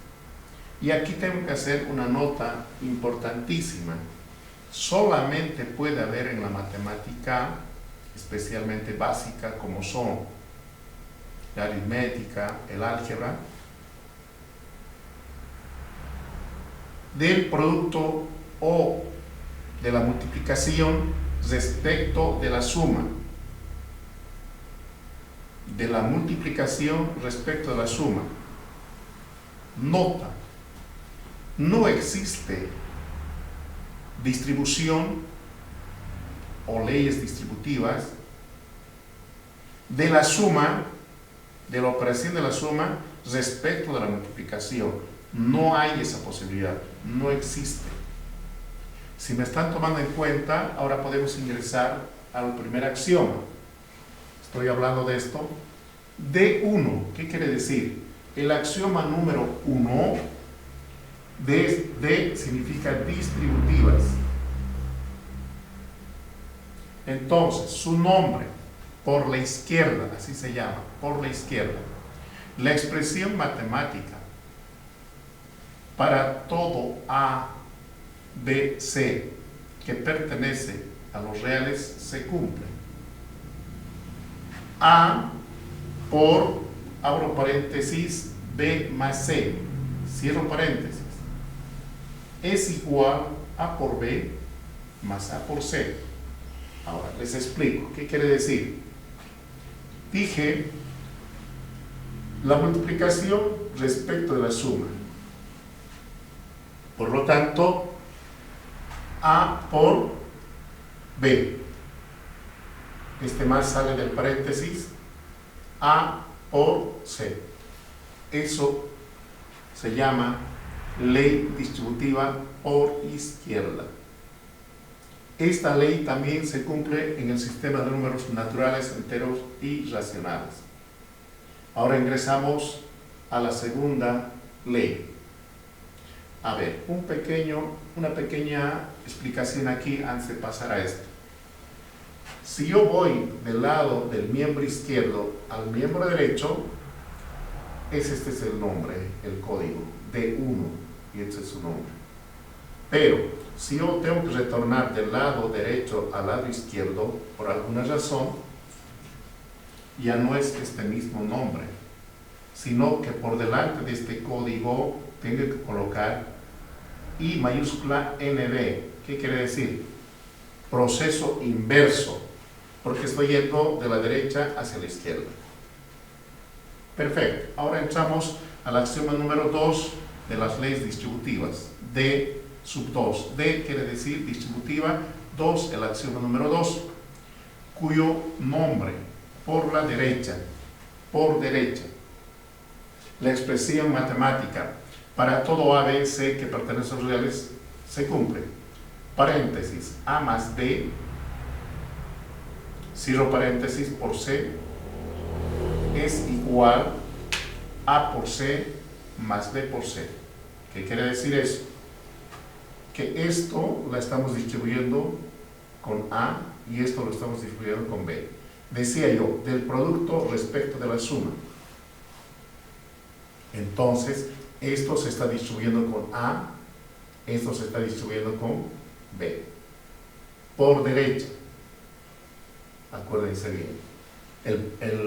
Y aquí tengo que hacer una nota importantísima. Solamente puede haber en la matemática, especialmente básica, como son la aritmética, el álgebra, del producto o de la multiplicación respecto de la suma. De la multiplicación respecto de la suma. Nota, no existe distribución o leyes distributivas de la suma, de la operación de la suma respecto de la multiplicación. No hay esa posibilidad, no existe. Si me están tomando en cuenta, ahora podemos ingresar al primer axioma. Estoy hablando de esto. D1, ¿qué quiere decir? El axioma número 1, D significa distributivas. Entonces, su nombre, por la izquierda, así se llama, por la izquierda. La expresión matemática para todo A, B, C que pertenece a los reales se cumple. A por, abro paréntesis, B más C, cierro paréntesis, es igual a por B más A por C. Ahora les explico, ¿qué quiere decir? Dije la multiplicación respecto de la suma. Por lo tanto, A por B. Este más sale del paréntesis. A por C. Eso se llama ley distributiva por izquierda. Esta ley también se cumple en el sistema de números naturales, enteros y racionales. Ahora ingresamos a la segunda ley. A ver, una pequeña explicación aquí antes de pasar a esto. Si yo voy del lado del miembro izquierdo al miembro derecho, este es el nombre, el código, D1, y este es su nombre. Pero, si yo tengo que retornar del lado derecho al lado izquierdo, por alguna razón, ya no es este mismo nombre, sino que por delante de este código tengo que colocar I mayúscula NB. ¿Qué quiere decir? Proceso inverso, porque estoy yendo de la derecha hacia la izquierda. Perfecto. Ahora entramos al axioma número 2 de las leyes distributivas. D sub 2. D quiere decir distributiva 2, el axioma número 2, cuyo nombre por la derecha, la expresión matemática para todo A, B, C que pertenece a los reales se cumple. Paréntesis, A más B, cierro paréntesis, por C es igual A por C más B por C. ¿Qué quiere decir eso? Que esto la estamos distribuyendo con A y esto lo estamos distribuyendo con B. Decía yo, del producto respecto de la suma. Entonces, esto se está distribuyendo con A, esto se está distribuyendo con B. Por derecha. Acuérdense bien.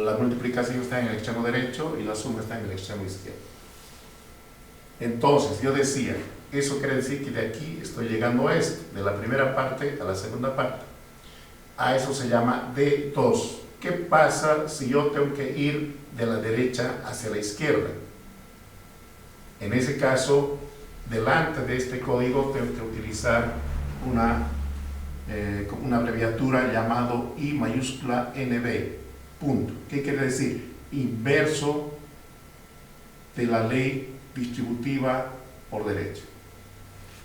La multiplicación está en el extremo derecho y la suma está en el extremo izquierdo. Entonces, yo decía, eso quiere decir que de aquí estoy llegando a esto, de la primera parte a la segunda parte. A eso se llama D2. ¿Qué pasa si yo tengo que ir de la derecha hacia la izquierda? En ese caso, delante de este código tengo que utilizar una abreviatura llamado I mayúscula NB, punto. ¿Qué quiere decir? Inverso de la ley distributiva por derecha.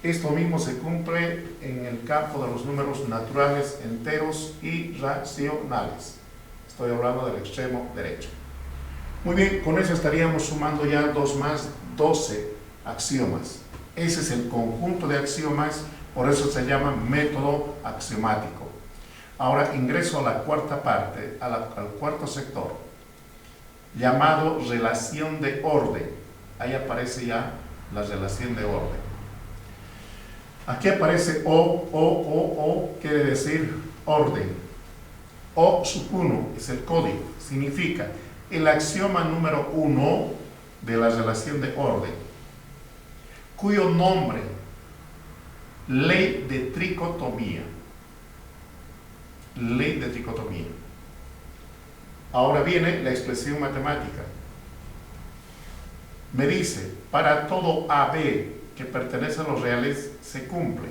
Esto mismo se cumple en el campo de los números naturales, enteros y racionales. Estoy hablando del extremo derecho. Muy bien, con eso estaríamos sumando ya 2 más 12 axiomas. Ese es el conjunto de axiomas, por eso se llama método axiomático. Ahora ingreso a la cuarta parte, al cuarto sector, llamado relación de orden. Ahí aparece ya la relación de orden. Aquí aparece O, quiere decir orden. O sub 1 es el código, significa el axioma número 1 de la relación de orden, cuyo nombre, ley de tricotomía. Ley de tricotomía. Ahora viene la expresión matemática. Me dice, para todo AB que pertenece a los reales se cumple.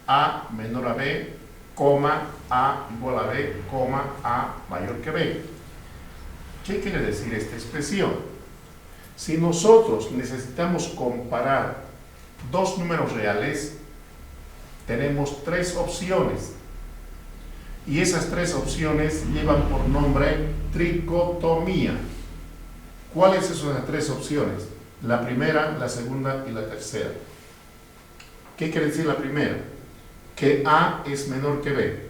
A menor a B, coma, A igual a B, coma, A mayor que B. ¿Qué quiere decir esta expresión? Si nosotros necesitamos comparar dos números reales, tenemos 3 opciones. Y esas 3 opciones llevan por nombre tricotomía. ¿Cuáles son esas 3 opciones? La primera, la segunda y la tercera. ¿Qué quiere decir la primera? Que A es menor que B.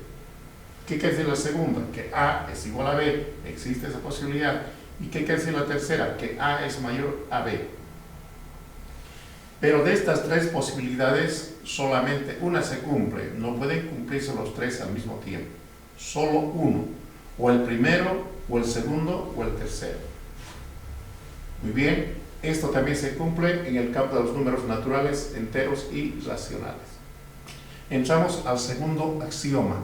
¿Qué quiere decir la segunda? Que A es igual a B. Existe esa posibilidad. ¿Y qué quiere decir la tercera? Que A es mayor a B. Pero de estas 3 posibilidades, solamente una se cumple. No pueden cumplirse los 3 al mismo tiempo. Solo uno. O el primero, o el segundo, o el tercero. Muy bien. Esto también se cumple en el campo de los números naturales, enteros y racionales. Entramos al segundo axioma,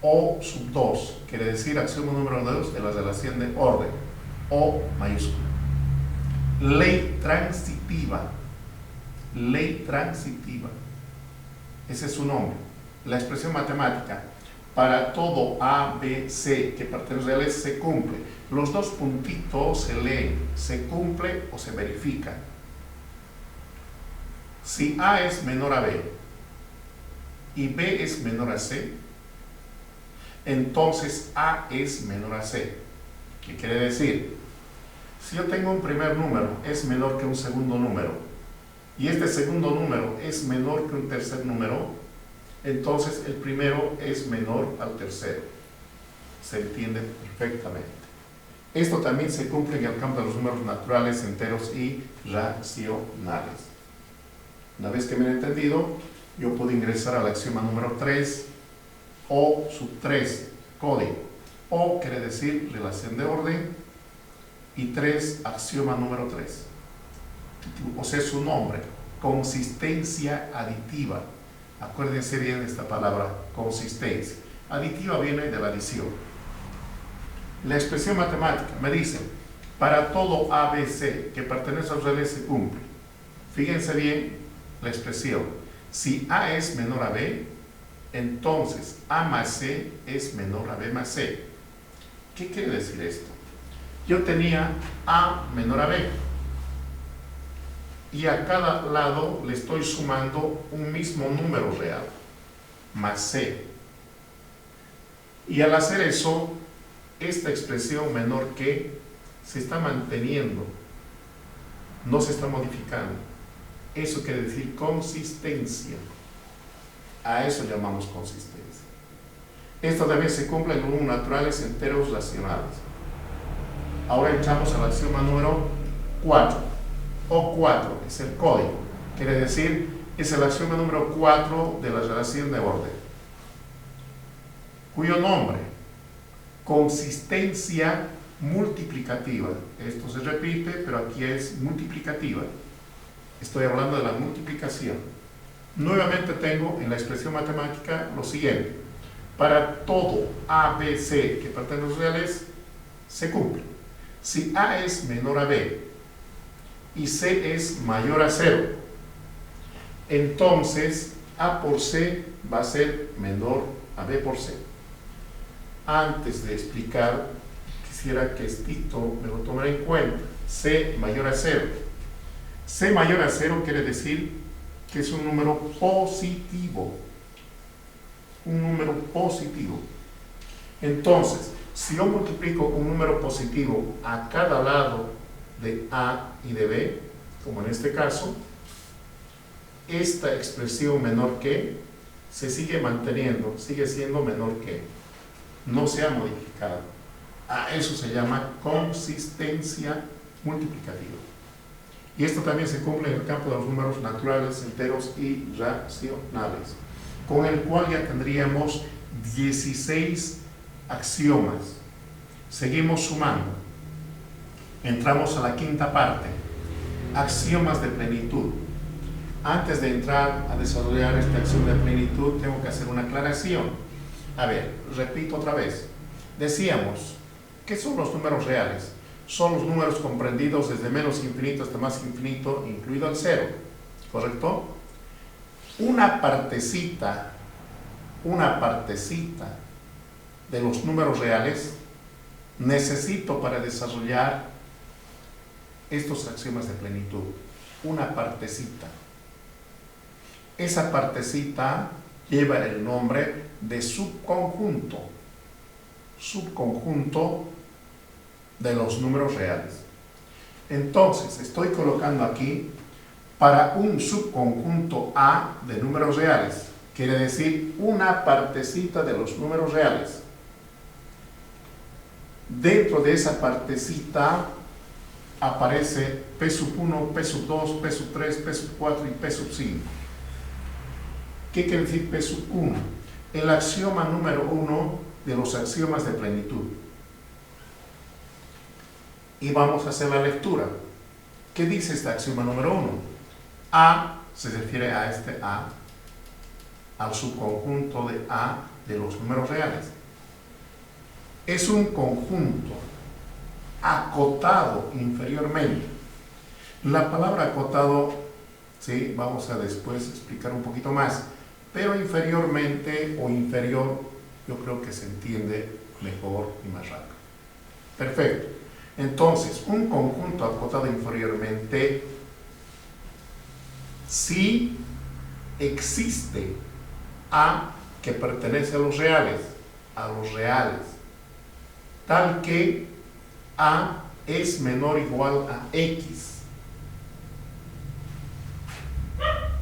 O sub 2, quiere decir axioma número 2 de la relación de orden, O mayúscula. Ley transitiva. Ley transitiva. Ese es su nombre. La expresión matemática. Para todo A, B, C que pertenece a reales se cumple. Los 2 puntitos se leen, se cumple o se verifica. Si A es menor a B y B es menor a C, entonces A es menor a C. ¿Qué quiere decir? Si yo tengo un primer número, es menor que un segundo número, y este segundo número es menor que un tercer número, entonces el primero es menor al tercero. Se entiende perfectamente. Esto también se cumple en el campo de los números naturales, enteros y racionales. Una vez que me he entendido, yo puedo ingresar al axioma número 3, O sub 3, código. O quiere decir relación de orden, y 3, axioma número 3. O sea, su nombre, consistencia aditiva. Acuérdense bien de esta palabra, consistencia. Aditiva viene de la adición. La expresión matemática me dice, para todo ABC que pertenece a los reales se cumple. Fíjense bien la expresión. Si A es menor a B, Entonces, A más C es menor a B más C. ¿Qué quiere decir esto? Yo tenía A menor a B y a cada lado le estoy sumando un mismo número real, más C. Y al hacer eso, esta expresión menor que se está manteniendo, no se está modificando. Eso quiere decir consistencia. A eso llamamos consistencia. Esto también se cumple en números naturales enteros racionales. Ahora entramos a la axioma número 4. O4 es el código. Quiere decir, es el axioma número 4 de la relación de orden, cuyo nombre, consistencia multiplicativa. Esto se repite, pero aquí es multiplicativa. Estoy hablando de la multiplicación. Nuevamente tengo en la expresión matemática lo siguiente. Para todo A, B, C que pertenece a los reales, se cumple. Si A es menor a B y C es mayor a 0, entonces A por C va a ser menor a B por C. Antes de explicar, quisiera que esto me lo tomara en cuenta. C mayor a 0. C mayor a 0 quiere decir que es un número positivo. Un número positivo. Entonces, si yo multiplico un número positivo a cada lado de A y de B, como en este caso, esta expresión menor que se sigue manteniendo, sigue siendo menor que, no se ha modificado. A eso se llama consistencia multiplicativa. Y esto también se cumple en el campo de los números naturales, enteros y racionales, con el cual ya tendríamos 16 axiomas. Seguimos sumando. Entramos a la quinta parte, axiomas de plenitud. Antes de entrar a desarrollar este axioma de plenitud, tengo que hacer una aclaración. A ver, repito otra vez. Decíamos, ¿qué son los números reales? Son los números comprendidos desde menos infinito hasta más infinito, incluido el cero, ¿correcto? Una partecita de los números reales necesito para desarrollar estos axiomas de plenitud. Una partecita. Esa partecita lleva el nombre de subconjunto. Subconjunto de los números reales. Entonces, estoy colocando aquí para un subconjunto A de números reales. Quiere decir una partecita de los números reales. Dentro de esa partecita aparece P sub 1, P sub 2, P sub 3, P sub 4 y P sub 5. ¿Qué quiere decir P sub 1? El axioma número 1 de los axiomas de plenitud. Y vamos a hacer la lectura. ¿Qué dice este axioma número 1? A se refiere a este A, al subconjunto de A de los números reales. Es un conjunto acotado inferiormente. La palabra acotado, sí, vamos a después explicar un poquito más, pero inferiormente o inferior, yo creo que se entiende mejor y más rápido. Perfecto. Entonces, un conjunto acotado inferiormente, si existe A que pertenece a los reales, tal que A es menor o igual a X,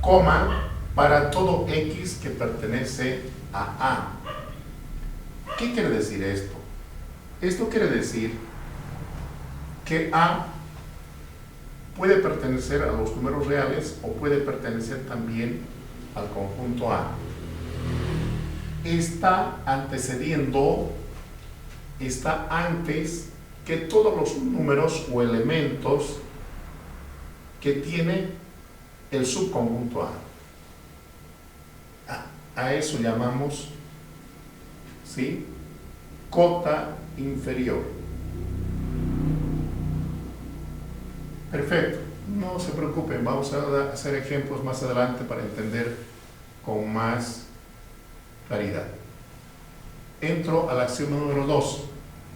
coma, para todo X que pertenece a A. ¿Qué quiere decir esto? Esto quiere decir que A puede pertenecer a los números reales o puede pertenecer también al conjunto A. Está antecediendo, está antes que todos los números o elementos que tiene el subconjunto A. A eso llamamos, ¿sí?, cota inferior. Perfecto, no se preocupen, vamos a hacer ejemplos más adelante para entender con más paridad. Entro al axioma número 2,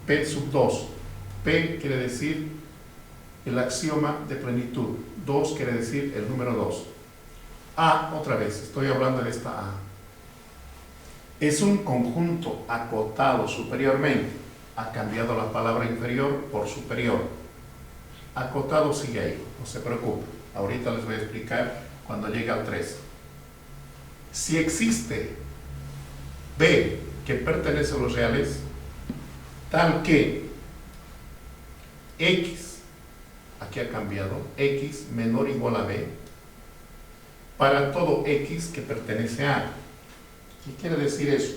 P sub 2. P quiere decir el axioma de plenitud. 2 quiere decir el número 2. A, otra vez, estoy hablando de esta A. Es un conjunto acotado superiormente. Ha cambiado la palabra inferior por superior. Acotado sigue ahí, no se preocupe. Ahorita les voy a explicar cuando llegue al 3. Si existe B que pertenece a los reales, tal que X, aquí ha cambiado, X menor o igual a B, para todo X que pertenece a A. ¿Qué quiere decir eso?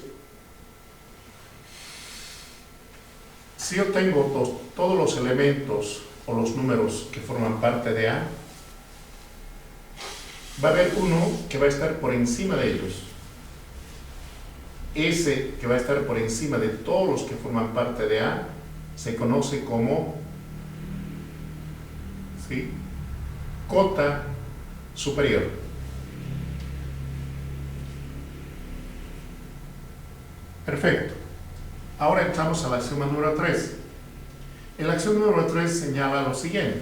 Si yo tengo todos los elementos o los números que forman parte de A, va a haber uno que va a estar por encima de ellos. Ese que va a estar por encima de todos los que forman parte de A se conoce como, ¿sí?, cota superior. Perfecto. Ahora entramos al axioma número 3. El axioma número 3 señala lo siguiente.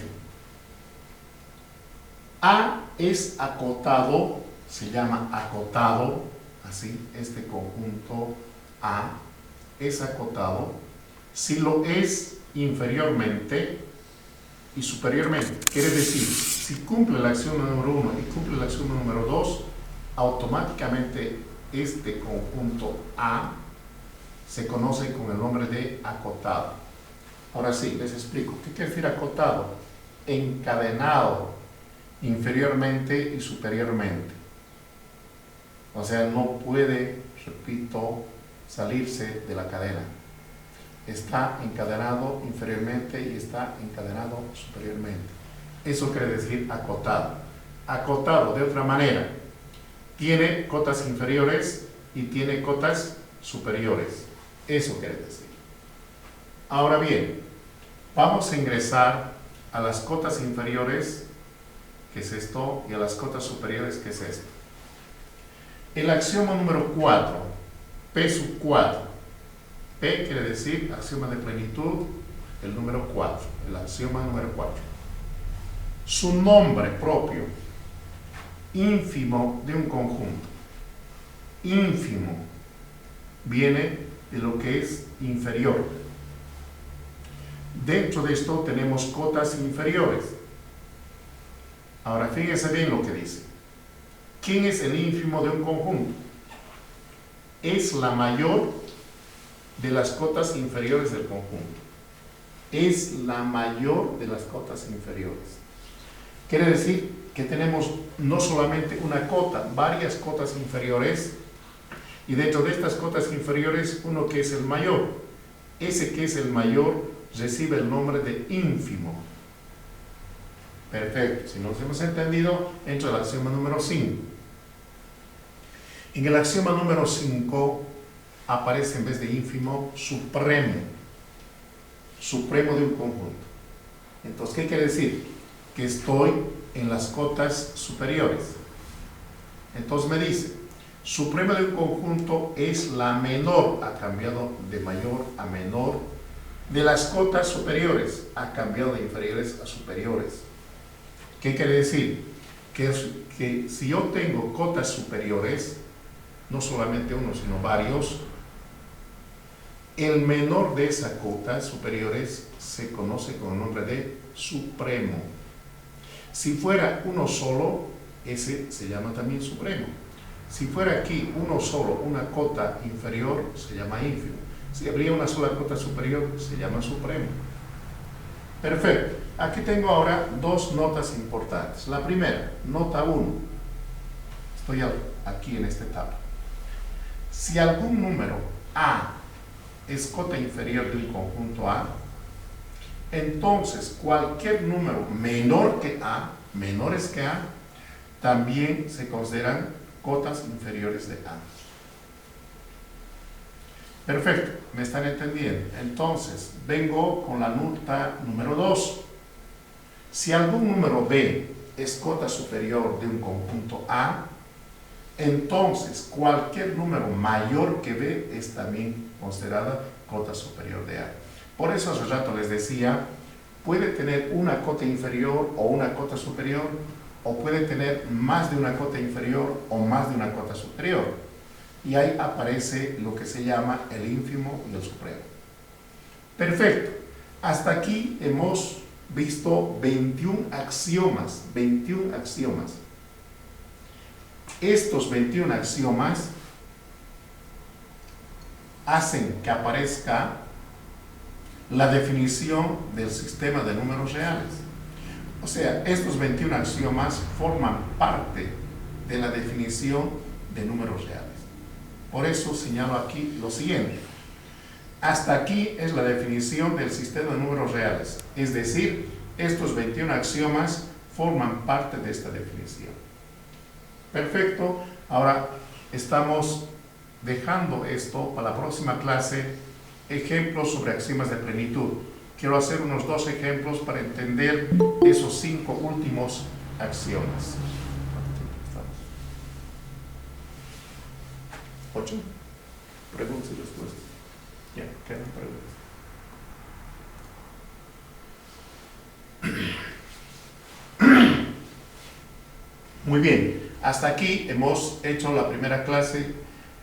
A es acotado, se llama acotado, así, este conjunto A es acotado si lo es inferiormente y superiormente. Quiere decir, si cumple el axioma número 1 y cumple el axioma número 2, automáticamente este conjunto A se conoce con el nombre de acotado. Ahora sí, les explico. ¿Qué quiere decir acotado? Encadenado inferiormente y superiormente. O sea, no puede, repito, salirse de la cadena. Está encadenado inferiormente y está encadenado superiormente. Eso quiere decir acotado. Acotado de otra manera, tiene cotas inferiores y tiene cotas superiores. Eso quiere decir. Ahora bien, vamos a ingresar a las cotas inferiores, que es esto, y a las cotas superiores, que es esto. El axioma número 4, P sub 4. P quiere decir axioma de plenitud, el número 4, el axioma número 4. Su nombre propio, ínfimo de un conjunto. Ínfimo viene de lo que es inferior. Dentro de esto tenemos cotas inferiores. Ahora fíjense bien lo que dice. ¿Quién es el ínfimo de un conjunto? Es la mayor de las cotas inferiores del conjunto. Es la mayor de las cotas inferiores. Quiere decir que tenemos no solamente una cota, varias cotas inferiores, y dentro de estas cotas inferiores, uno que es el mayor. Ese que es el mayor recibe el nombre de ínfimo. Perfecto. Si nos hemos entendido, entra el axioma número 5. En el axioma número 5 aparece en vez de ínfimo, supremo. Supremo de un conjunto. Entonces, ¿qué quiere decir? Que estoy en las cotas superiores. Entonces me dice, supremo de un conjunto es la menor, ha cambiado de mayor a menor, de las cotas superiores, ha cambiado de inferiores a superiores. ¿Qué quiere decir? Que si yo tengo cotas superiores, no solamente uno, sino varios, el menor de esas cotas superiores se conoce con el nombre de supremo. Si fuera uno solo, ese se llama también supremo. Si fuera aquí uno solo, una cota inferior, se llama ínfimo. Si habría una sola cota superior, se llama supremo. Perfecto. Aquí tengo ahora dos notas importantes. La primera, nota 1. Estoy aquí en esta etapa. Si algún número A es cota inferior de un conjunto A, entonces cualquier número menor que A, menores que A, también se consideran cotas inferiores de A. Perfecto, ¿me están entendiendo? Entonces, vengo con la nota número 2. Si algún número B es cota superior de un conjunto A, Entonces, cualquier número mayor que B es también considerada cota superior de A. Por eso hace rato les decía, puede tener una cota inferior o una cota superior, o puede tener más de una cota inferior o más de una cota superior. Y ahí aparece lo que se llama el ínfimo y el supremo. Perfecto. Hasta aquí hemos visto 21 axiomas. 21 axiomas. Estos 21 axiomas hacen que aparezca la definición del sistema de números reales. O sea, estos 21 axiomas forman parte de la definición de números reales. Por eso señalo aquí lo siguiente. Hasta aquí es la definición del sistema de números reales. Es decir, estos 21 axiomas forman parte de esta definición. Perfecto. Ahora estamos dejando esto para la próxima clase, ejemplos sobre axiomas de plenitud. Quiero hacer unos 2 ejemplos para entender esos 5 últimos axiomas. 8. Preguntas y respuestas. Ya, quedan preguntas. Muy bien, hasta aquí hemos hecho la primera clase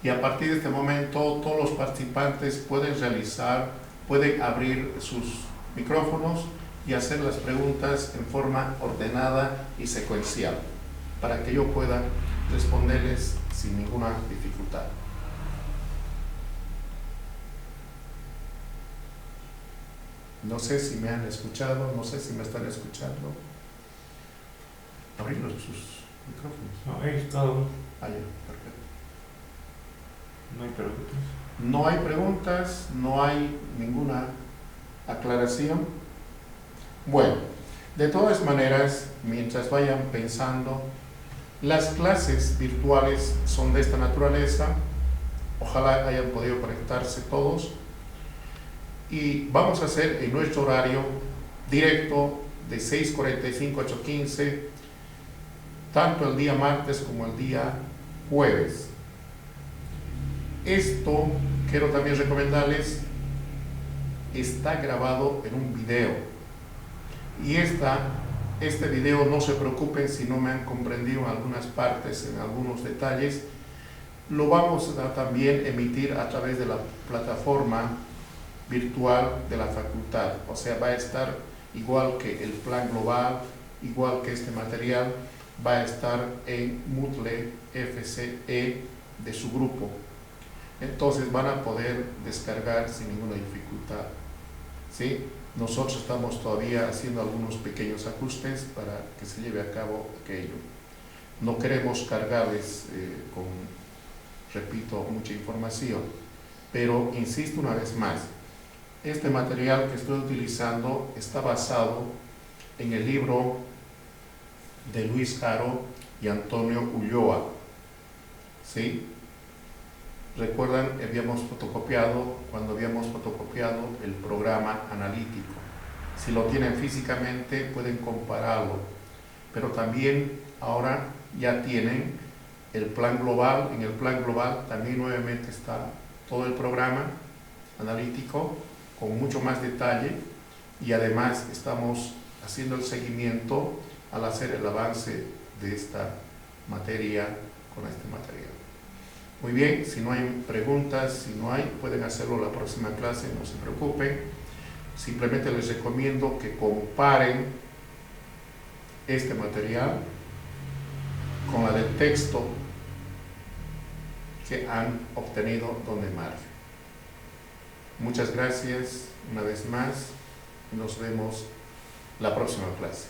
y a partir de este momento todos los participantes pueden abrir sus micrófonos y hacer las preguntas en forma ordenada y secuencial para que yo pueda responderles sin ninguna dificultad. No sé si me han escuchado, no sé si me están escuchando. Abrir sus micrófonos. No, ahí está. Ah, ya, perfecto. No hay preguntas. No hay preguntas, no hay ninguna aclaración. Bueno, de todas maneras, mientras vayan pensando, las clases virtuales son de esta naturaleza. Ojalá hayan podido conectarse todos. Y vamos a hacer en nuestro horario directo de 6:45 a 8:15, tanto el día martes como el día jueves. Esto quiero también recomendarles, está grabado en un video. Y este video, no se preocupen si no me han comprendido en algunas partes, en algunos detalles, lo vamos a también emitir a través de la plataforma virtual de la facultad. O sea, va a estar igual que el plan global, igual que este material, va a estar en Moodle FCE de su grupo. Entonces van a poder descargar sin ninguna dificultad. ¿Sí? Nosotros estamos todavía haciendo algunos pequeños ajustes para que se lleve a cabo aquello. No queremos cargarles repito, mucha información, pero insisto una vez más, este material que estoy utilizando está basado en el libro de Luis Haro y Antonio Ulloa. ¿Sí? Recuerdan, cuando habíamos fotocopiado el programa analítico. Si lo tienen físicamente pueden compararlo, pero también ahora ya tienen el plan global. En el plan global también nuevamente está todo el programa analítico con mucho más detalle, y además estamos haciendo el seguimiento al hacer el avance de esta materia con este material. Muy bien, si no hay preguntas, pueden hacerlo la próxima clase, no se preocupen. Simplemente les recomiendo que comparen este material con la del texto que han obtenido donde margen. Muchas gracias una vez más. Nos vemos la próxima clase.